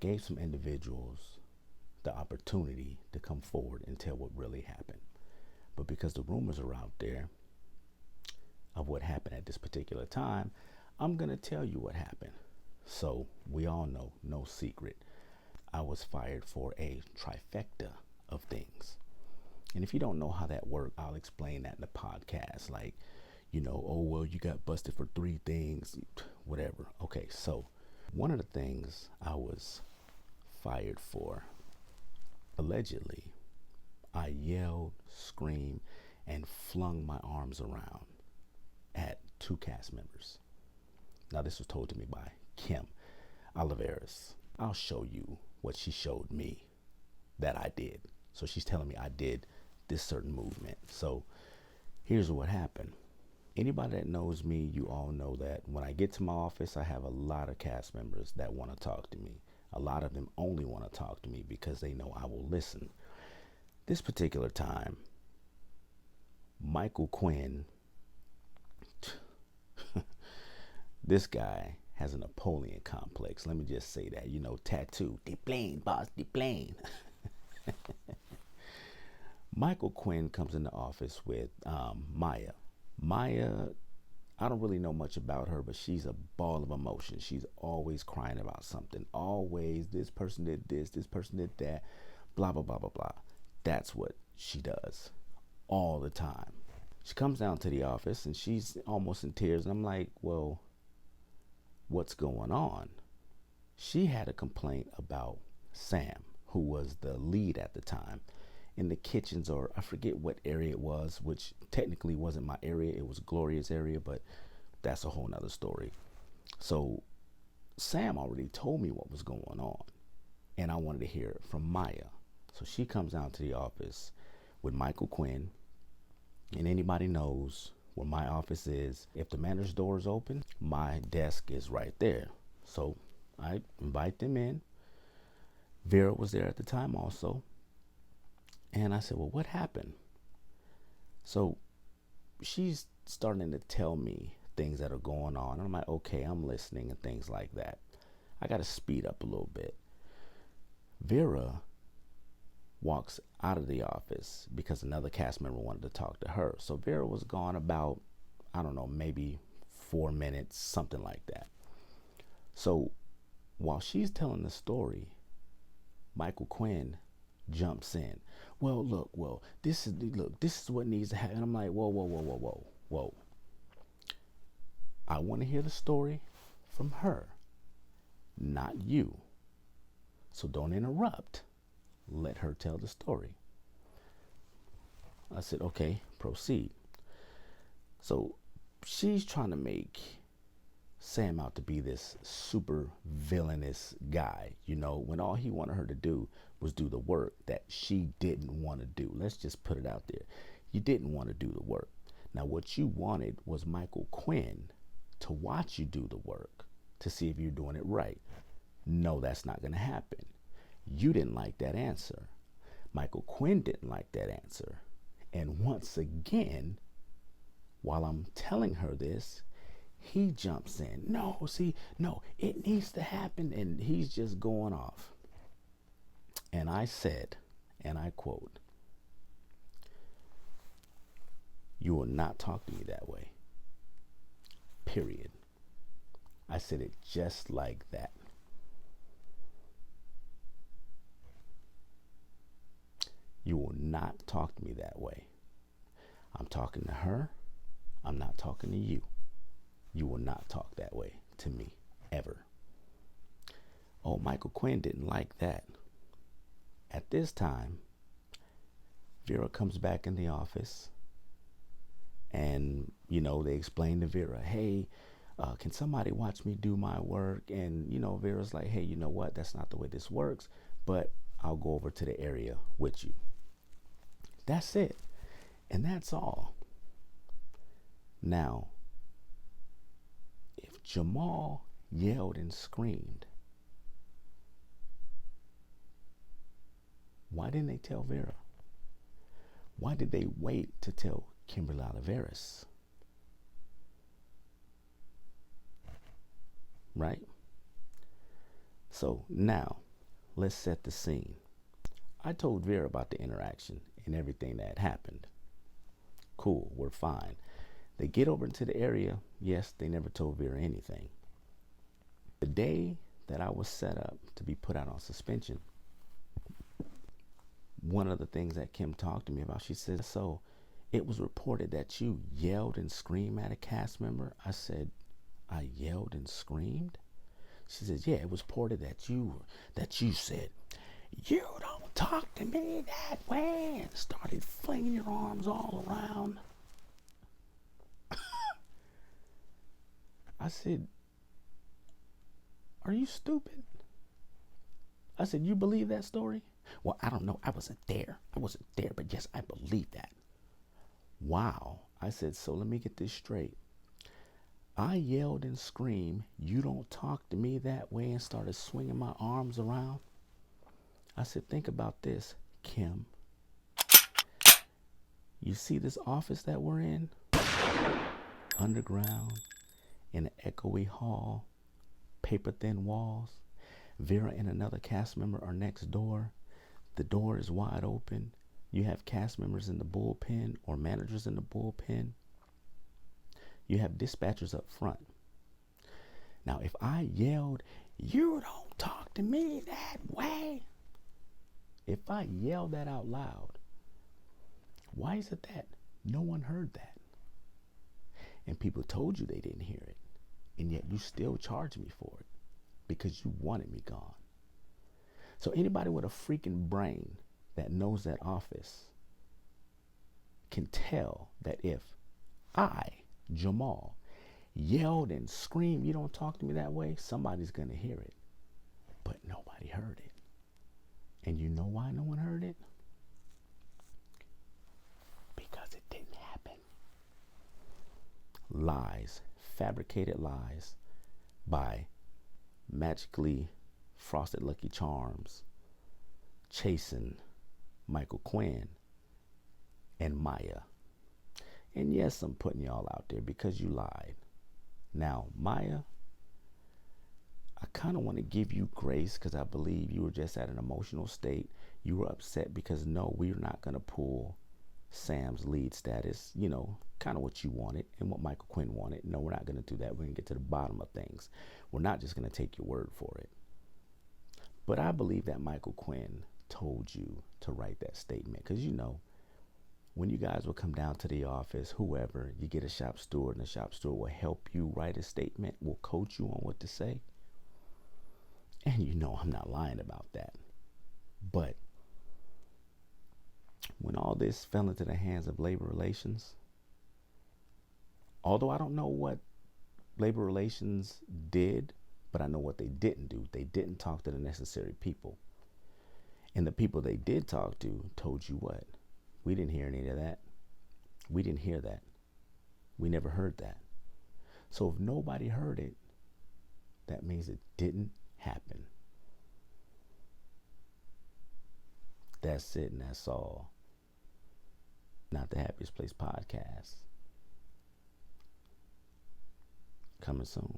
gave some individuals the opportunity to come forward and tell what really happened. But because the rumors are out there of what happened at this particular time, I'm going to tell you what happened. So we all know, no secret, I was fired for a trifecta of things. And if you don't know how that worked, I'll explain that in the podcast. Like, oh, well, you got busted for 3 things, whatever. Okay, so one of the things I was fired for, allegedly, I yelled, screamed, and flung my arms around at 2 cast members. Now, this was told to me by Kim Oliveris. I'll show you what she showed me that I did. So she's telling me I did this certain movement. So here's what happened. Anybody that knows me, you all know that when I get to my office, I have a lot of cast members that want to talk to me. A lot of them only want to talk to me because they know I will listen. This particular time, Michael Quinn, this guy has a Napoleon complex. Let me just say that, tattoo, the plane, boss, the plane. Michael Quinn comes in the office with Maya. Maya, I don't really know much about her, but she's a ball of emotion. She's always crying about something. Always, this person did this person did that, blah, blah, blah, blah, blah. That's what she does all the time. She comes down to the office and she's almost in tears. And I'm like, well, what's going on? She had a complaint about Sam, who was the lead at the time, in the kitchens, or I forget what area it was, which technically wasn't my area. It was Gloria's area, but that's a whole nother story. So Sam already told me what was going on, and I wanted to hear it from Maya. So she comes down to the office with Michael Quinn, and anybody knows where my office is. If the manager's door is open, my desk is right there. So I invite them in. Vera was there at the time also. And I said, well, what happened? So she's starting to tell me things that are going on. And I'm like, okay, I'm listening and things like that. I got to speed up a little bit. Vera walks out of the office because another cast member wanted to talk to her. So Vera was gone about, I don't know, maybe 4 minutes, something like that. So while she's telling the story, Michael Quinn jumps in. This is what needs to happen. And I'm like, whoa. I want to hear the story from her, not you. So don't interrupt. Let her tell the story. I said, okay, proceed. So she's trying to make Sam out to be this super villainous guy, when all he wanted her to do was do the work that she didn't want to do. Let's just put it out there. You didn't want to do the work. Now, what you wanted was Michael Quinn to watch you do the work to see if you're doing it right. No, that's not going to happen. You didn't like that answer. Michael Quinn didn't like that answer. And once again, while I'm telling her this, he jumps in. No, it needs to happen. And he's just going off. And I said, and I quote, "You will not talk to me that way. Period." I said it just like that. You will not talk to me that way. I'm talking to her. I'm not talking to you. You will not talk that way to me, ever. Oh, Michael Quinn didn't like that. At this time, Vera comes back in the office and, they explain to Vera, hey, can somebody watch me do my work? And, Vera's like, hey, you know what? That's not the way this works, but I'll go over to the area with you. That's it. And that's all. Now, if Jamal yelled and screamed, why didn't they tell Vera? Why did they wait to tell Kimberly Oliveris? Right? So now, let's set the scene. I told Vera about the interaction and everything that had happened. Cool, we're fine. They get over into the area. Yes, they never told Vera anything. The day that I was set up to be put out on suspension, one of the things that Kim talked to me about, she said, so it was reported that you yelled and screamed at a cast member. I said, I yelled and screamed? She says, yeah, it was reported that you said, you don't talk to me that way, and started flinging your arms all around. I said, are you stupid? I said, you believe that story? Well, I don't know. I wasn't there, but yes, I believe that. Wow. I said, so let me get this straight. I yelled and screamed, you don't talk to me that way, and started swinging my arms around. I said, think about this, Kim. You see this office that we're in? Underground, in an echoey hall, paper-thin walls. Vera and another cast member are next door. The door is wide open. You have cast members in the bullpen or managers in the bullpen. You have dispatchers up front. Now, if I yelled, you don't talk to me that way, if I yelled that out loud, why is it that no one heard that? And people told you they didn't hear it, and yet you still charged me for it because you wanted me gone. So anybody with a freaking brain that knows that office can tell that if I, Jamal, yelled and screamed, you don't talk to me that way, somebody's going to hear it. But nobody heard it. And you know why no one heard it? Because it didn't happen. Lies, fabricated lies by magically frosted Lucky Charms chasing Michael Quinn and Maya. And yes, I'm putting y'all out there because you lied. Now, Maya, I kind of want to give you grace because I believe you were just at an emotional state. You were upset because no, we're not going to pull Sam's lead status, you know, kind of what you wanted and what Michael Quinn wanted. No, we're not going to do that. We're going to get to the bottom of things. We're not just going to take your word for it. But I believe that Michael Quinn told you to write that statement because, you know, when you guys will come down to the office, whoever, you get a shop steward, and the shop steward will help you write a statement, will coach you on what to say. And you know I'm not lying about that. But when all this fell into the hands of labor relations, although I don't know what labor relations did, but I know what they didn't do. They didn't talk to the necessary people. And the people they did talk to told you what? We didn't hear any of that. We didn't hear that. We never heard that. So if nobody heard it, that means it didn't happen. That's it, and that's all. Not the Happiest Place podcast. Coming soon.